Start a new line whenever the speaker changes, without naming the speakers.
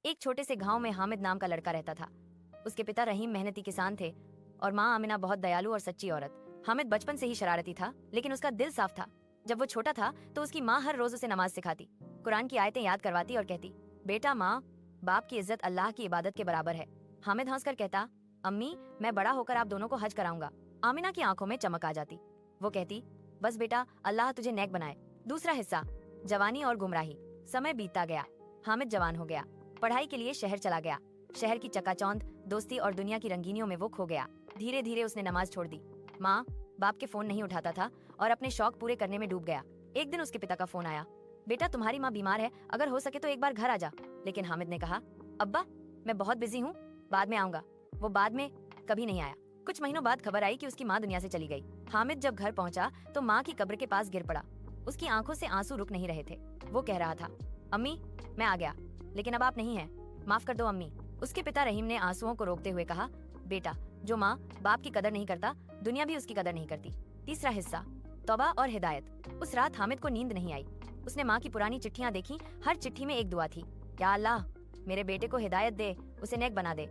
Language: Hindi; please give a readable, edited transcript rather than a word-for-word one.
एक छोटे से गांव में हामिद नाम का लड़का रहता था। उसके पिता रहीम मेहनती किसान थे और माँ आमिना बहुत दयालु और सच्ची औरत। हामिद बचपन से ही शरारती था, लेकिन उसका दिल साफ था। जब वो छोटा था तो उसकी माँ हर रोज उसे नमाज सिखाती, कुरान की आयतें याद करवाती और कहती, बेटा माँ, बाप की इज्जत अल्लाह की इबादत के बराबर है। हामिद हंसकर कहता, अम्मी, मैं बड़ा होकर आप दोनों को हज कराऊंगा। आमिना की आंखों में चमक आ जाती। वो कहती, बस बेटा, अल्लाह तुझे नेक बनाए। दूसरा हिस्सा, जवानी और गुमराही। समय बीतता गया। हामिद जवान हो गया, पढ़ाई के लिए शहर चला गया। शहर की चकाचौंध, दोस्ती और दुनिया की रंगीनियों में वो खो गया। धीरे धीरे उसने नमाज छोड़ दी, माँ बाप के फोन नहीं उठाता था और अपने शौक पूरे करने में डूब गया। एक दिन उसके पिता का फोन आया, बेटा तुम्हारी माँ बीमार है, अगर हो सके तो एक बार घर आ जा। लेकिन हामिद ने कहा, अब्बा मैं बहुत बिजी हूँ, बाद में आऊंगा। वो बाद में कभी नहीं आया। कुछ महीनों बाद खबर आई कि उसकी माँ दुनिया से चली गई। हामिद जब घर पहुंचा तो माँ की कब्र के पास गिर पड़ा। उसकी आंखों से आंसू रुक नहीं रहे थे। वो कह रहा था, अम्मी मैं आ गया, लेकिन अब आप नहीं हैं, माफ कर दो अम्मी। उसके पिता रहीम ने आंसुओं को रोकते हुए कहा, बेटा जो माँ बाप की कदर नहीं करता, दुनिया भी उसकी कदर नहीं करती। तीसरा हिस्सा, तौबा और हिदायत। उस रात हामिद को नींद नहीं आई। उसने माँ की पुरानी चिट्ठियां देखी। हर चिट्ठी में एक दुआ थी, या अल्लाह मेरे बेटे को हिदायत दे, उसे नेक बना दे।